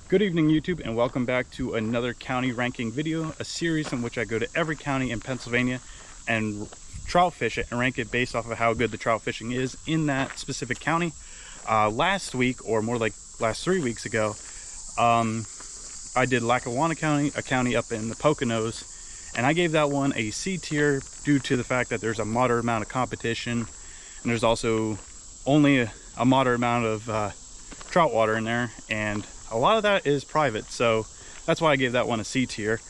Good evening, YouTube, and welcome back to another county ranking video, a series in which I go to every county in Pennsylvania and trout fish it and rank it based off of how good the trout fishing is in that specific county. Last week, or more like last 3 weeks ago, I did Lackawanna County, a county up in the Poconos, and I gave that one a C tier due to the fact that there's a moderate amount of competition, and there's also only a moderate amount of trout water in there, and a lot of that is private, so that's why I gave that one a C tier.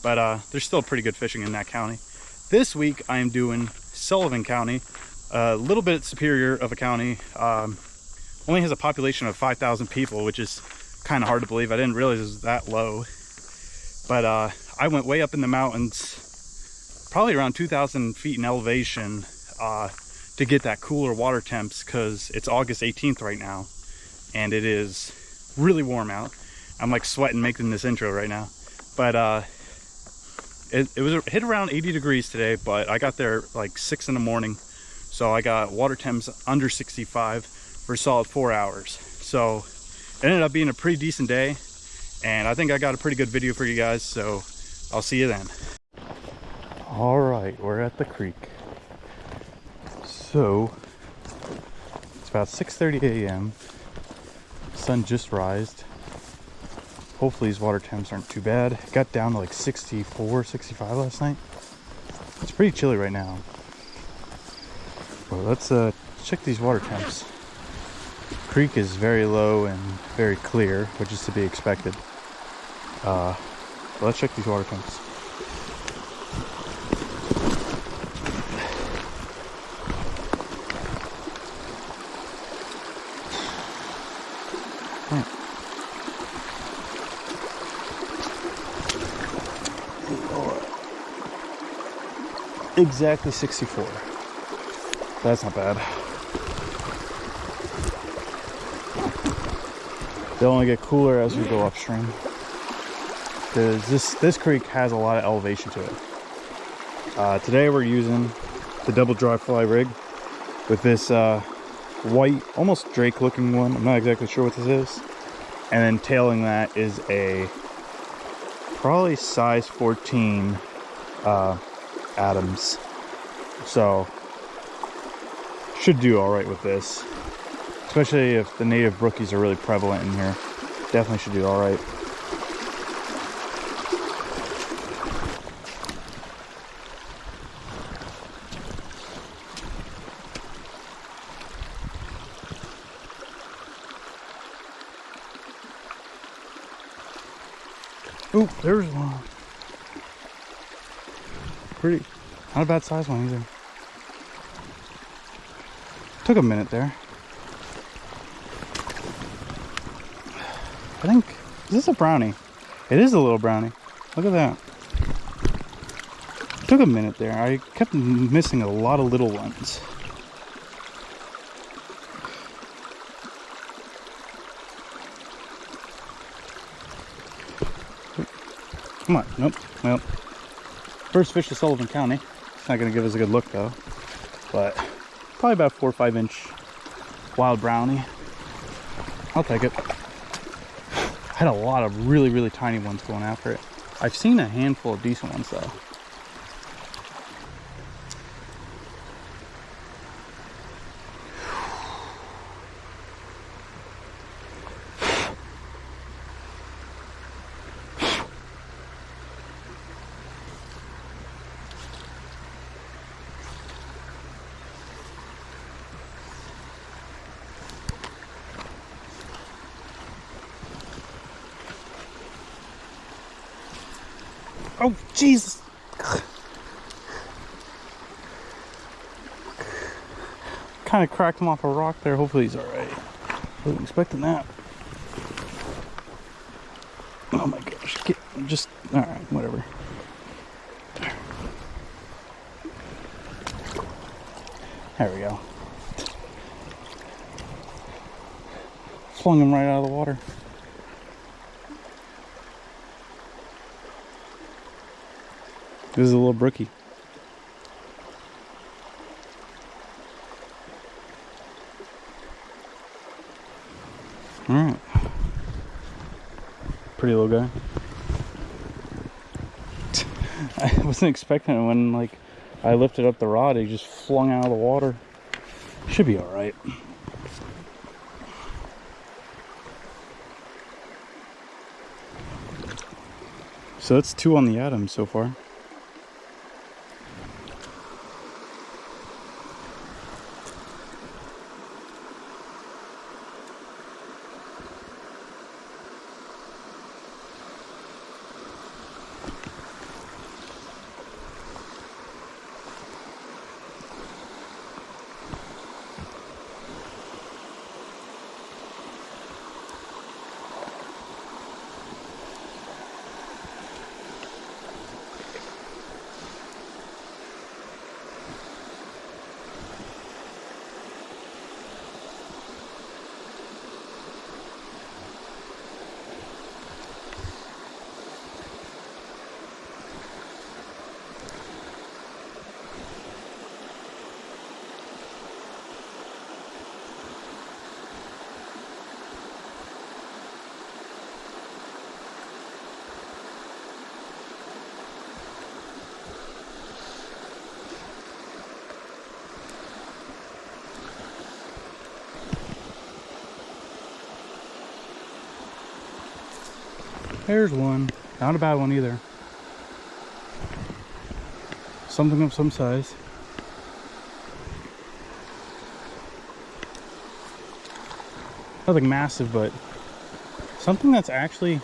But there's still pretty good fishing in that county. This week I am doing Sullivan County, a little bit superior of a county. Only has a population of 5,000 people, which is kind of hard to believe. I didn't realize it was that low. But I went way up in the mountains, probably around 2,000 feet in elevation, to get that cooler water temps, because it's August 18th right now and it is really warm out. I'm like sweating making this intro right now. But it hit around 80 degrees today, but I got there like 6 in the morning, so I got water temps under 65 for a solid 4 hours. So it ended up being a pretty decent day, and I think I got a pretty good video for you guys, so I'll see you then. All right, we're at the creek. So it's about 6:30 a.m. Sun just rised. Hopefully these water temps aren't too bad. It got down to like 64, 65 last night. It's pretty chilly right now. Well, let's check these water temps. The creek is very low and very clear, which is to be expected. Let's check these water temps. Exactly 64. That's not bad. They'll only get cooler as we go upstream, because this creek has a lot of elevation to it. Today we're using the double dry fly rig with this white, almost Drake looking one. I'm not exactly sure what this is. And then tailing that is a probably size 14 Adams. So should do all right with this, especially if the native brookies are really prevalent in here. Definitely should do all right. Oop, there's one. Pretty, not a bad size one either. Took a minute there. I think, is this a brownie? It is a little brownie. Look at that. Took a minute there. I kept missing a lot of little ones. Come on, nope, well. First fish to Sullivan County. It's not gonna give us a good look though, but probably about 4 or 5 inch wild brownie. I'll take it. I had a lot of really tiny ones going after it. I've seen a handful of decent ones though. Oh, Jesus! Kind of cracked him off a rock there. Hopefully he's alright. Wasn't expecting that. Oh my gosh. Just, alright, whatever. There we go. Flung him right out of the water. This is a little brookie. All right. pretty little guy. I wasn't expecting it when, like, I lifted up the rod. He just flung out of the water. Should be all right. So that's 2 on the atom so far. There's one. Not a bad one either. Something of some size. Nothing massive, but something that's actually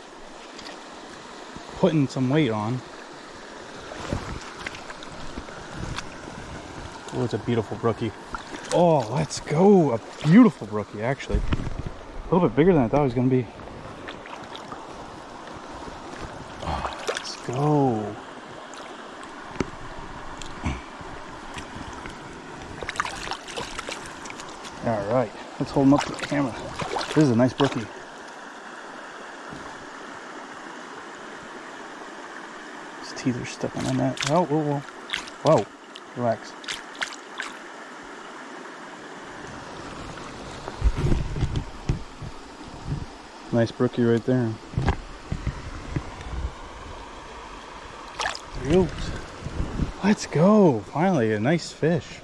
putting some weight on. Oh, it's a beautiful brookie. Oh, let's go. A beautiful brookie, actually. A little bit bigger than I thought it was going to be. Go. All right, let's hold him up to the camera. This is a nice brookie. His teeth are stuck on the net. Oh, whoa, whoa. Whoa, relax. Nice brookie right there. Let's go. Finally, a nice fish.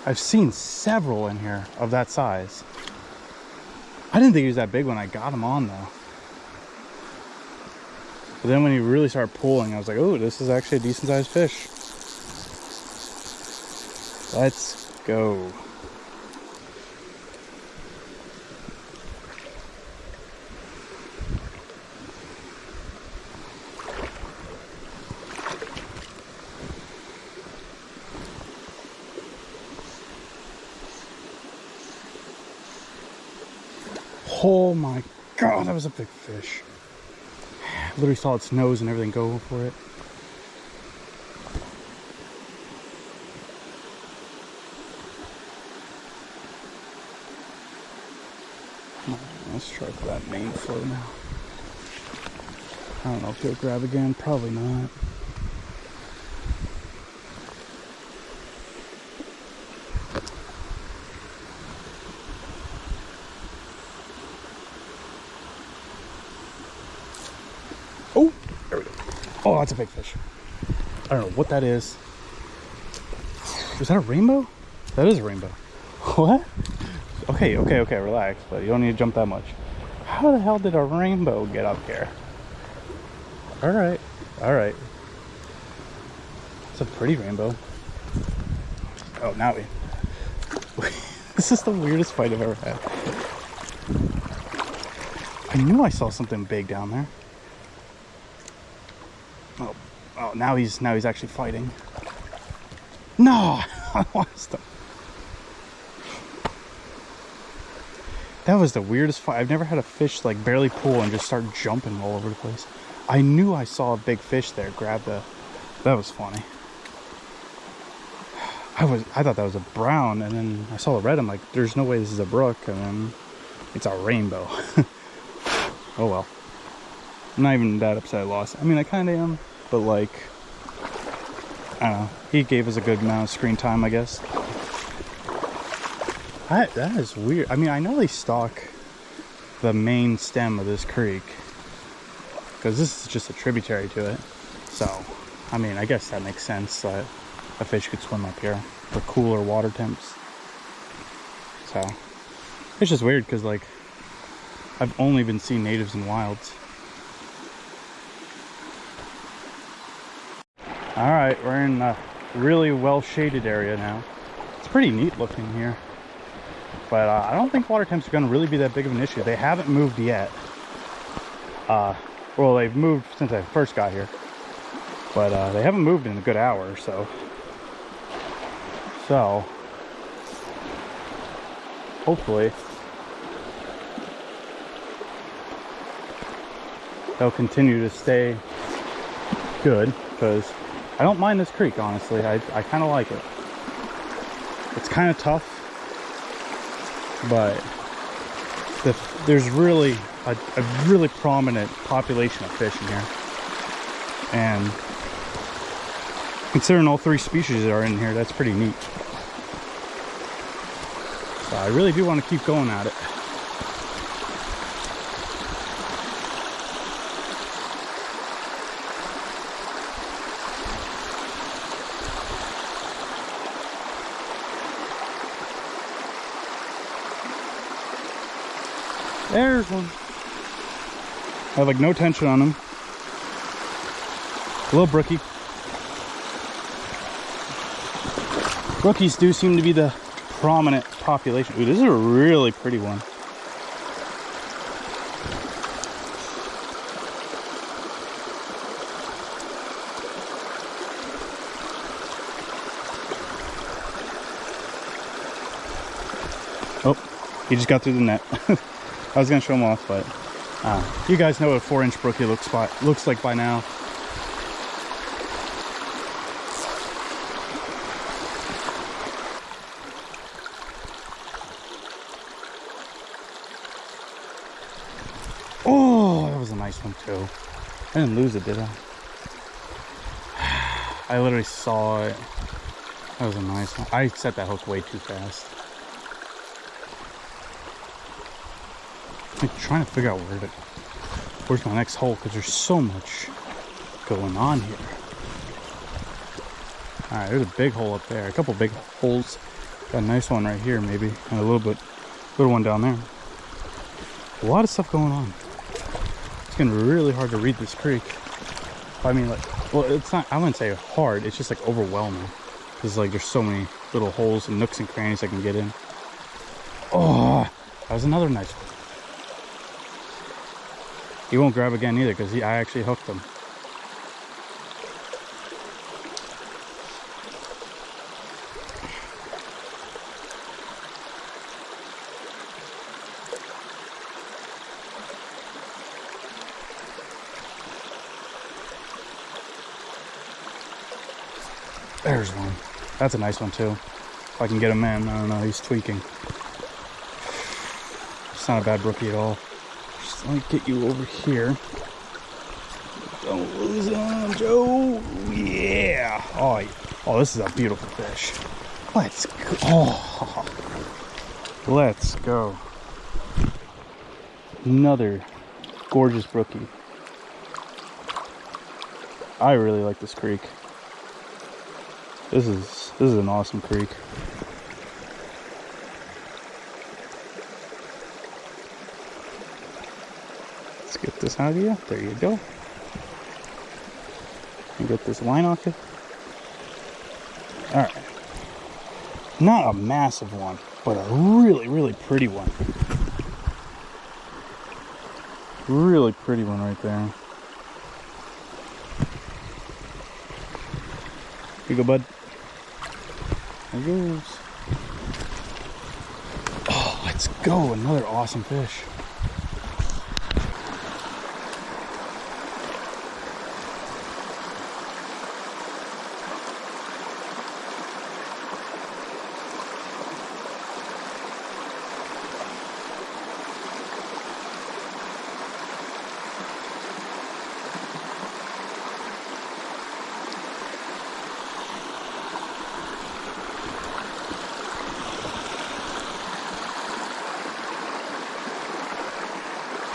I've seen several in here of that size. I didn't think he was that big when I got him on though. But then when he really started pulling, I was like, oh, this is actually a decent sized fish. Let's go. Oh my god, that was a big fish. I literally saw its nose and everything go for it. Let's try for that main flow now. I don't know if he'll grab again, probably not. Oh, there we go. Oh, that's a big fish. I don't know what that is. Is that a rainbow? That is a rainbow. What? Okay, relax, but you don't need to jump that much. How the hell did a rainbow get up here? Alright. It's a pretty rainbow. Oh, now we... This is the weirdest fight I've ever had. I knew I saw something big down there. Oh, now he's actually fighting. No! I lost him. That was the weirdest fight. I've never had a fish like barely pull and just start jumping all over the place. I knew I saw a big fish there. That was funny. I thought that was a brown, and then I saw the red. I'm like, there's no way this is a brook, and then it's a rainbow. Oh well. I'm not even that upset I lost. I mean, I kind of am, but like, I don't know. He gave us a good amount of screen time, I guess. That is weird. I mean, I know they stock the main stem of this creek, because this is just a tributary to it. So, I mean, I guess that makes sense that a fish could swim up here for cooler water temps. So, it's just weird because, like, I've only been seeing natives in wilds. All right, we're in a really well shaded area now. It's pretty neat looking here. But I don't think water temps are going to really be that big of an issue. They haven't moved yet. Well, they've moved since I first got here. But they haven't moved in a good hour or so. So, hopefully, they'll continue to stay good. Because I don't mind this creek, honestly. I kind of like it. It's kind of tough. But there's really a really prominent population of fish in here, and considering all 3 species that are in here, that's pretty neat. So I really do want to keep going at it. There's one. I have like no tension on him. A little brookie. Brookies do seem to be the prominent population. Ooh, this is a really pretty one. Oh, he just got through the net. I was gonna show them off, but you guys know what a 4-inch brookie looks like by now. Oh, that was a nice one too. I didn't lose it, did I? I literally saw it. That was a nice one. I set that hook way too fast. I'm trying to figure out where's my next hole, because there's so much going on here. All right, there's a big hole up there, a couple big holes. Got a nice one right here, maybe, and a little one down there. A lot of stuff going on. It's getting really hard to read this creek. I mean, like, well, it's not, I wouldn't say hard, it's just like overwhelming. Because like there's so many little holes and nooks and crannies I can get in. Oh, that was another nice one. He won't grab again either, because I actually hooked him. There's one. That's a nice one too. If I can get him in, I don't know, he's tweaking. It's not a bad brookie at all. Let me get you over here. Don't lose him, Joe. Yeah. Oh, this is a beautiful fish. Let's go. Oh, let's go. Another gorgeous brookie. I really like this creek. This is an awesome creek. Get this out of you. There you go. And get this line off it. Alright. Not a massive one, but a really, really pretty one. Really pretty one right there. Here you go, bud. There he goes. Oh, let's go. Another awesome fish.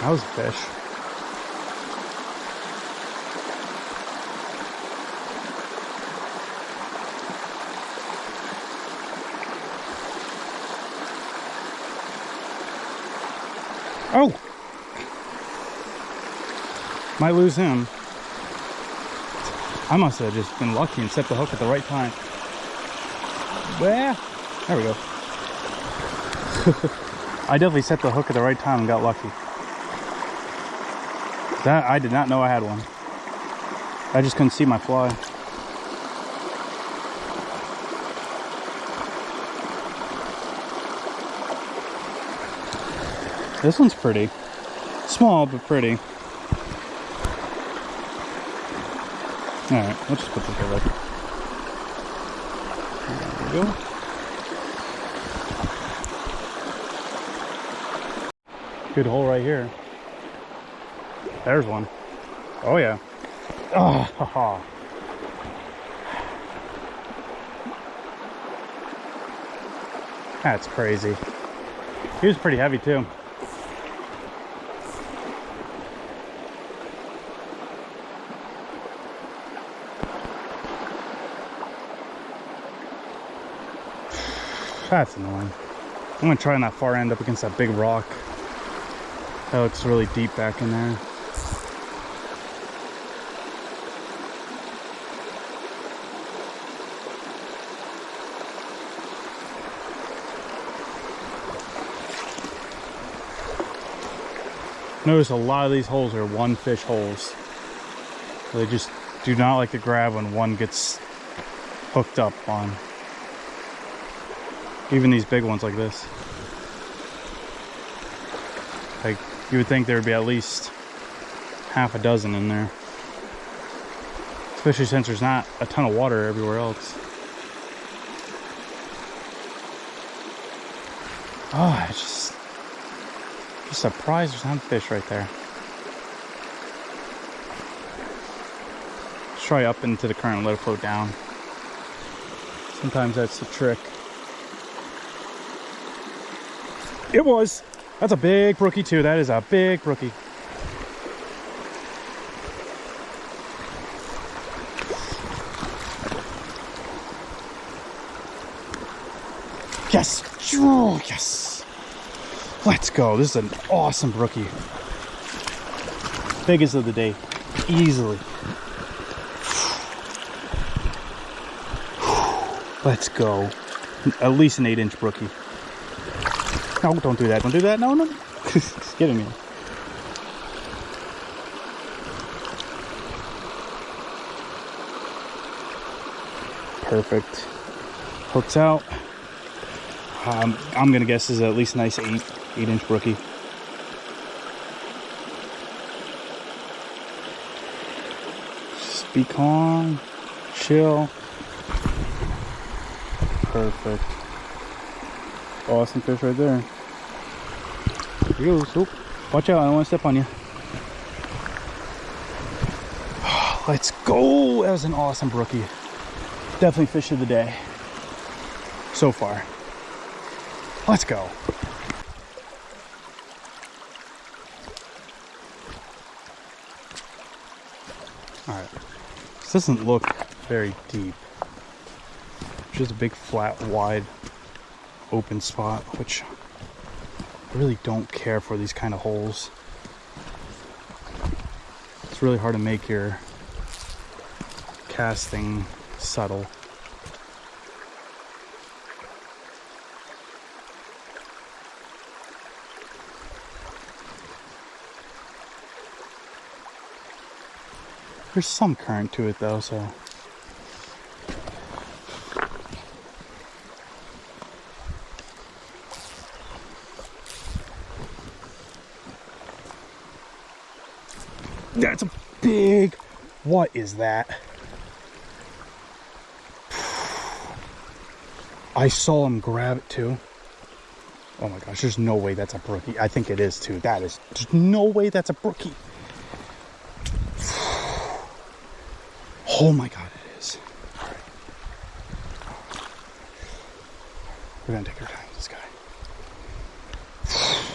That was a fish. Oh! Might lose him. I must have just been lucky and set the hook at the right time. Well, there we go. I definitely set the hook at the right time and got lucky. That I did not know I had one. I just couldn't see my fly. This one's pretty. Small, but pretty. Alright, let's just put this away. There we go. Good hole right here. There's one. Oh yeah. Oh, haha. That's crazy. He was pretty heavy too. That's annoying. I'm gonna try on that far end up against that big rock. That looks really deep back in there. Notice a lot of these holes are one fish holes. They just do not like to grab when one gets hooked up on. Even these big ones like this. Like, you would think there would be at least half a dozen in there. Especially since there's not a ton of water everywhere else. Oh, it's just surprised there's not a fish right there. Let's try up into the current and let it float down. Sometimes that's the trick. It was. That's a big brookie too. That is a big brookie. Yes. Oh, yes. Let's go. This is an awesome brookie. Biggest of the day. Easily. Let's go. At least an 8-inch brookie. No, don't do that. Don't do that. No, no. It's kidding me. Perfect. Hooks out. I'm going to guess this is at least a nice 8-inch brookie. Just be calm. Chill. Perfect. Awesome fish right there. There he goes. Oh, watch out, I don't want to step on you. Let's go. That was an awesome brookie. Definitely fish of the day so far. Let's go. Alright. This doesn't look very deep. Just a big flat wide open spot, which I really don't care for these kind of holes. It's really hard to make your casting subtle. There's some current to it though, so that's a big, what is that? I saw him grab it too. Oh my gosh, there's no way that's a brookie. I think it is too. There's no way that's a brookie. Oh my god, it is. All right. We're gonna take our time with this guy.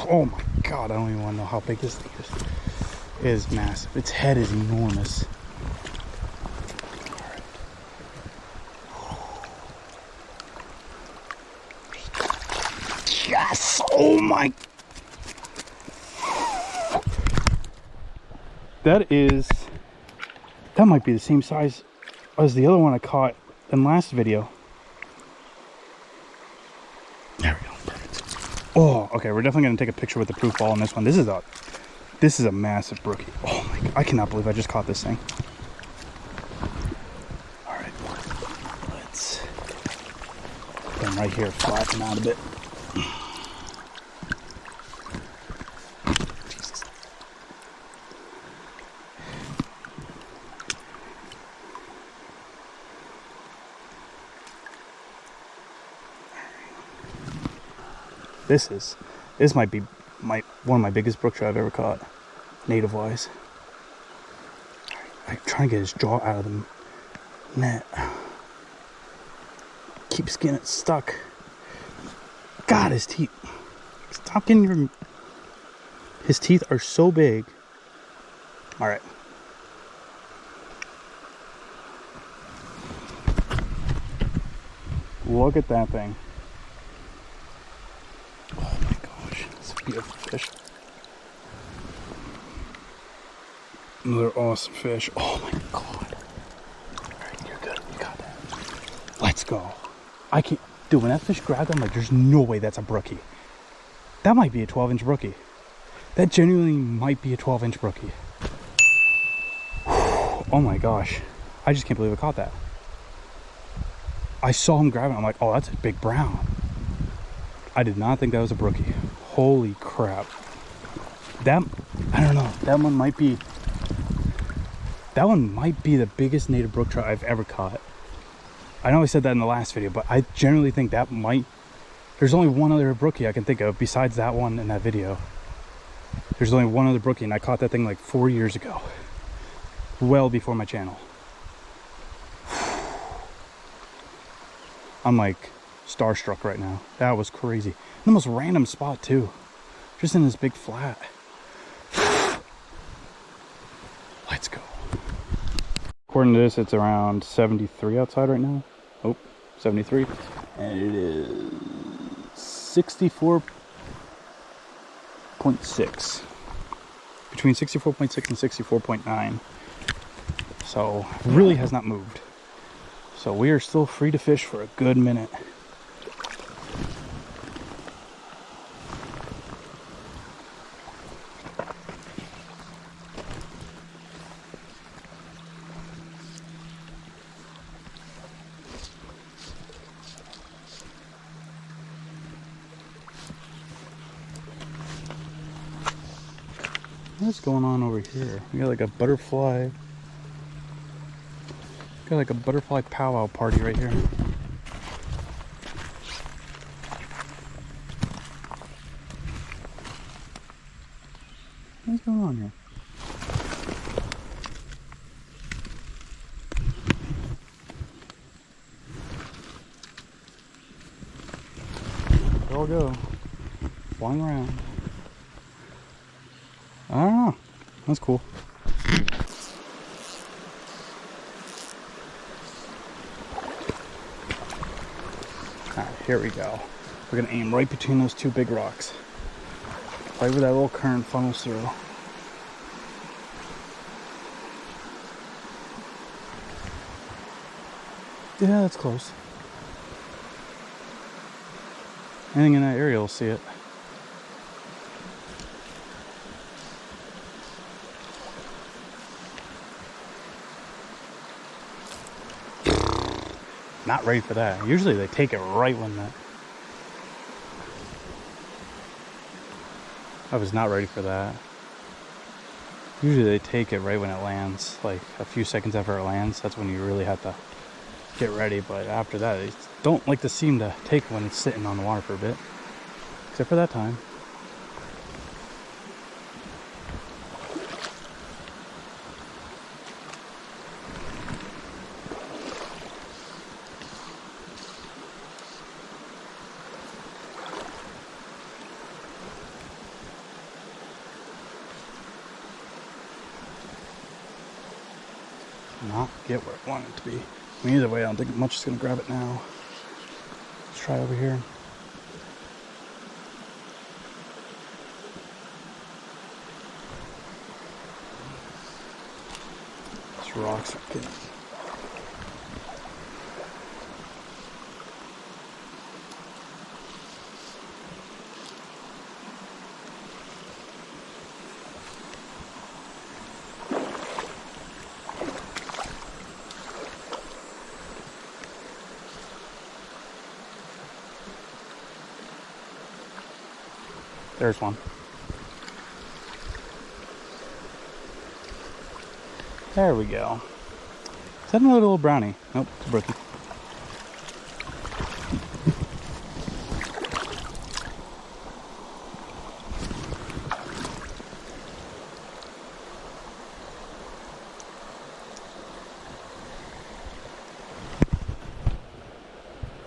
Oh my God, I don't even want to know how big this thing is. It is massive. Its head is enormous. Yes! Oh my! That might be the same size as the other one I caught in last video. There we go. Perfect. Oh, okay. We're definitely gonna take a picture with the proof ball on this one. This is a massive brookie. Oh my God! I cannot believe I just caught this thing. All right, let's put them right here, flatten out a bit. This might be one of my biggest brook trout I've ever caught, native wise. I'm trying to get his jaw out of the net. Keeps getting it stuck. God, his teeth. Stop getting your... His teeth are so big. All right. Look at that thing. Oh my gosh, it's a beautiful fish. Another awesome fish. Oh my God. Alright, you're good. You got that. Let's go. I can't... Dude, when that fish grabbed, I'm like, there's no way that's a brookie. That might be a 12-inch brookie. That genuinely might be a 12-inch brookie. Oh my gosh. I just can't believe I caught that. I saw him grab it. I'm like, oh, that's a big brown. I did not think that was a brookie. Holy crap. That, I don't know. That one might be the biggest native brook trout I've ever caught. I know I said that in the last video, but I generally think that might... There's only one other brookie I can think of besides that one in that video. There's only one other brookie, and I caught that thing like 4 years ago. Well before my channel. I'm like starstruck right now. That was crazy. The most random spot too. Just in this big flat. Let's go. According to this, it's around 73 outside right now. Oh, 73. And it is 64.6. Between 64.6 and 64.9. So really has not moved. So we are still free to fish for a good minute. What's going on over here? We got like a butterfly. Got like a butterfly powwow party right here. What's going on here? There we go. Flying around. I don't know. That's cool. Alright, here we go. We're gonna aim right between those two big rocks. Right where that little current funnels through. Yeah, that's close. Anything in that area will see it. Not ready for that. Usually they take it right when that... I was not ready for that. Usually they take it right when it lands, like a few seconds after it lands. That's when you really have to get ready. But after that, they don't like to seem to take it when it's sitting on the water for a bit. Except for that time. not get where I want it to be. I mean, either way, I don't think much is going to grab it now. Let's try over here. These rocks are getting... There's one. There we go. Is that another little brownie? Nope, it's a brookie.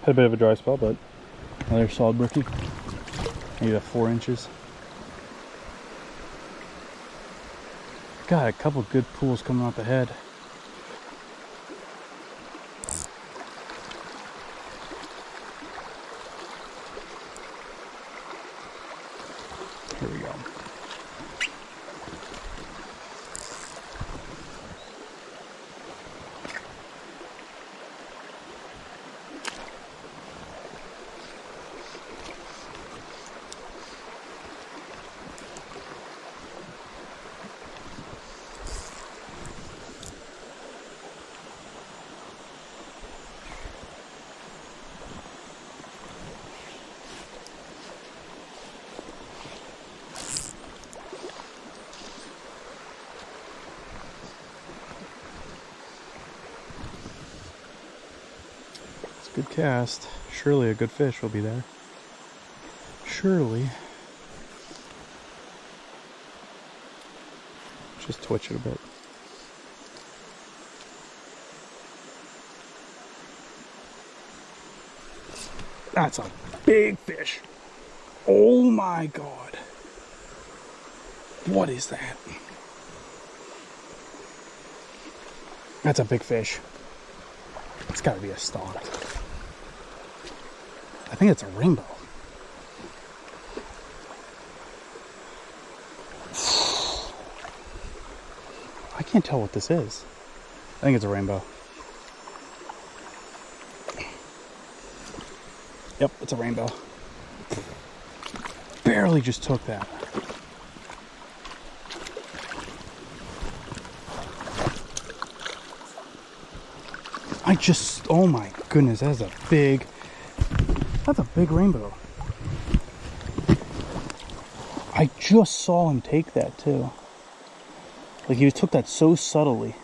Had a bit of a dry spell, but another solid brookie. Maybe 4 inches. Got a couple good pools coming off the head. Here we go. Good cast. Surely a good fish will be there. Surely. Just twitch it a bit. That's a big fish. Oh my God. What is that? That's a big fish. It's gotta be a stock. I think it's a rainbow. I can't tell what this is. I think it's a rainbow. Yep, it's a rainbow. Barely just took that. Oh my goodness, that's a big rainbow. I just saw him take that too. Like he took that so subtly.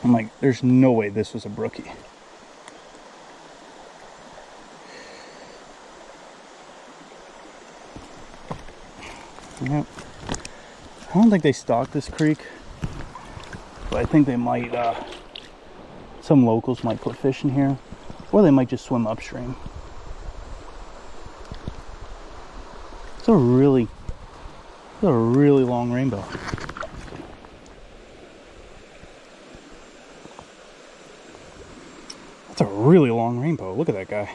I'm like, there's no way this was a brookie. Yep. I don't think they stock this creek, but I think they might, some locals might put fish in here, or they might just swim upstream. It's a really long rainbow. That's a really long rainbow. Look at that guy.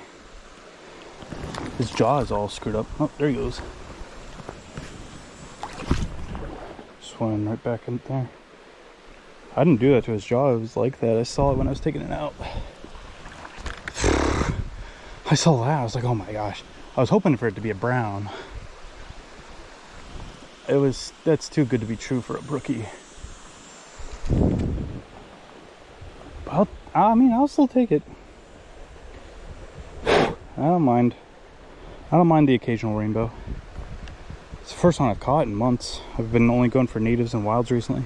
His jaw is all screwed up. Oh, there he goes. Swimming right back in there. I didn't do that to his jaw. It was like that. I saw it when I was taking it out. I saw that. I was like, oh my gosh. I was hoping for it to be a brown. That's too good to be true for a brookie. I'll still take it. I don't mind. I don't mind the occasional rainbow. It's the first one I've caught in months. I've been only going for natives and wilds recently.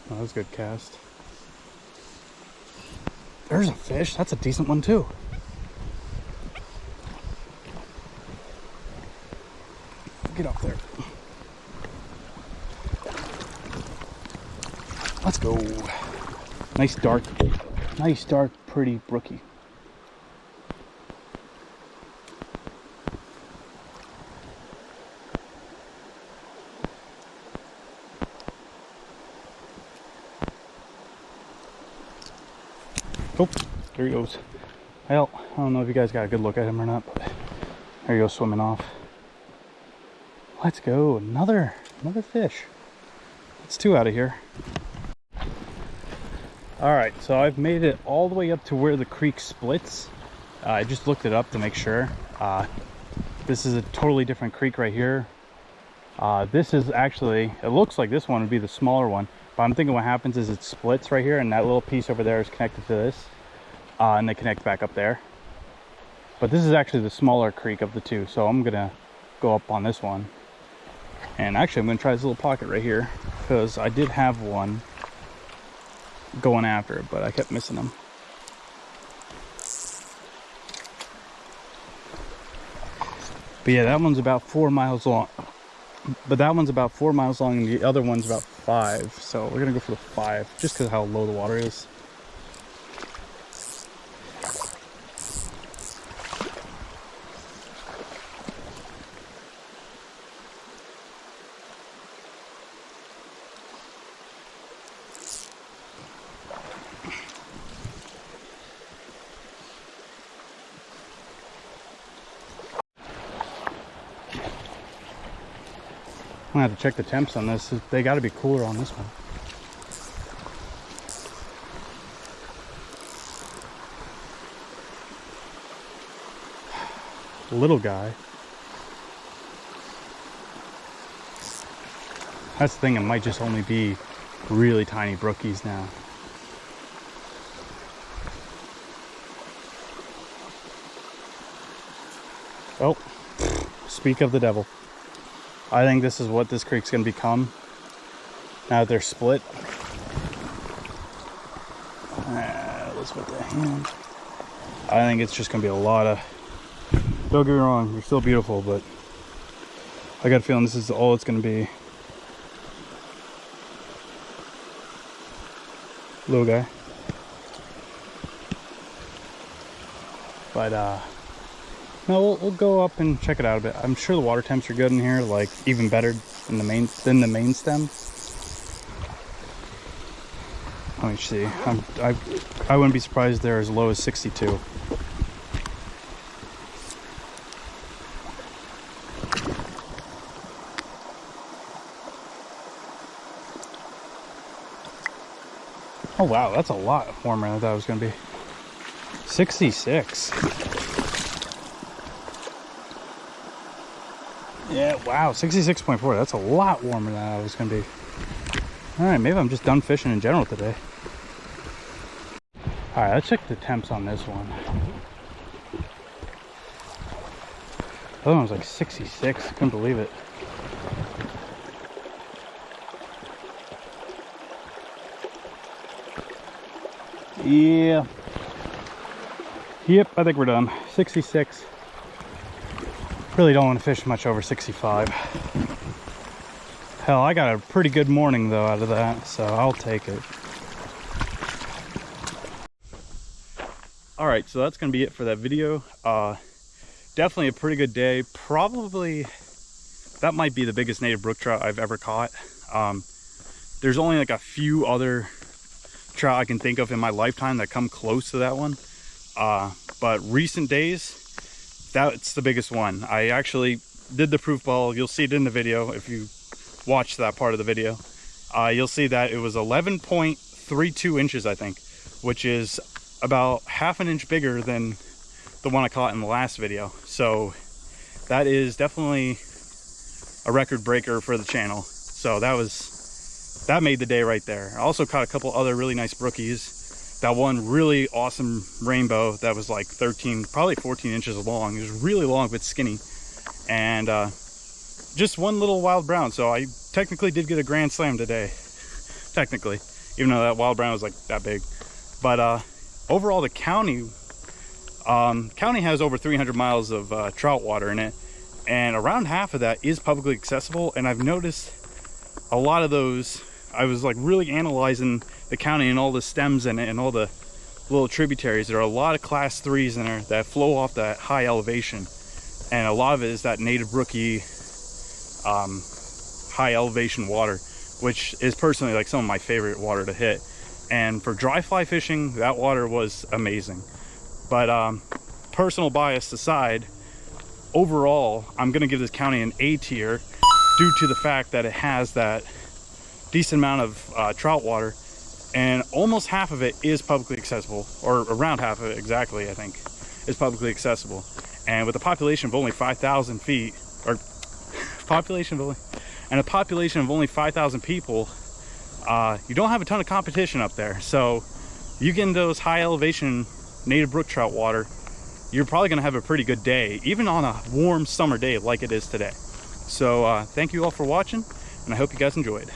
Oh, that was a good cast. There's a fish. That's a decent one too. Get up there. Let's go. Nice dark, pretty brookie. Oh, there he goes. Well, I don't know if you guys got a good look at him or not, but there he goes swimming off. Let's go, another fish. It's 2 out of here. All right, so I've made it all the way up to where the creek splits. I just looked it up to make sure. This is a totally different creek right here. This is actually, it looks like this one would be the smaller one, but I'm thinking what happens is it splits right here, and that little piece over there is connected to this, and they connect back up there. But this is actually the smaller creek of the two, so I'm gonna go up on this one. And actually, I'm gonna try this little pocket right here, because I did have one going after it, but I kept missing them. But yeah, that one's about 4 miles long. But that one's about 4 miles long, and the other one's about 5. So we're gonna go for the 5, just because of how low the water is. I'm gonna have to check the temps on this. They got to be cooler on this one. Little guy. That's the thing, it might just only be really tiny brookies now. Oh, speak of the devil. I think this is what this creek's gonna become now that they're split. Let's put the hand. I think it's just gonna be a lot of, don't get me wrong, you're still beautiful, but I got a feeling this is all it's gonna be. Little guy. But no, we'll go up and check it out a bit. I'm sure the water temps are good in here, like even better than the main stem. Let me see. I wouldn't be surprised they're as low as 62. Oh wow, that's a lot warmer than I thought it was gonna be. 66. Yeah, wow, 66.4. That's a lot warmer than I was gonna be. All right, maybe I'm just done fishing in general today. All right, let's check the temps on this one. The other one was like 66. Couldn't believe it. Yeah. Yep, I think we're done. 66. Really don't want to fish much over 65. Hell, I got a pretty good morning though out of that, so I'll take it. All right, so that's gonna be it for that video. Definitely a pretty good day. Probably that might be the biggest native brook trout I've ever caught. There's only like a few other trout I can think of in my lifetime that come close to that one. But recent days, that's the biggest one. I actually did the proof ball. You'll see it in the video if you watch that part of the video. You'll see that it was 11.32 inches, I think, which is about half an inch bigger than the one I caught in the last video. So that is definitely a record breaker for the channel. So that made the day right there. I also caught a couple other really nice brookies. That one really awesome rainbow that was like 13, probably 14 inches long. It was really long but skinny. And just one little wild brown. So I technically did get a grand slam today. Technically, even though that wild brown was like that big. But overall, the county has over 300 miles of trout water in it. And around half of that is publicly accessible. And I've noticed a lot of those, I was like really analyzing the county and all the stems in it and all the little tributaries. There are a lot of class 3s in there that flow off that high elevation, and a lot of it is that native brookie high elevation water, which is personally like some of my favorite water to hit. And for dry fly fishing, that water was amazing. But personal bias aside, overall, I'm gonna give this county an A tier due to the fact that it has that decent amount of trout water, and almost half of it is publicly accessible, or around half of it exactly, I think, is publicly accessible. And with a population of only 5,000 feet, or a population of only 5,000 people, you don't have a ton of competition up there. So you get into those high elevation native brook trout water, you're probably gonna have a pretty good day, even on a warm summer day like it is today. So thank you all for watching, and I hope you guys enjoyed.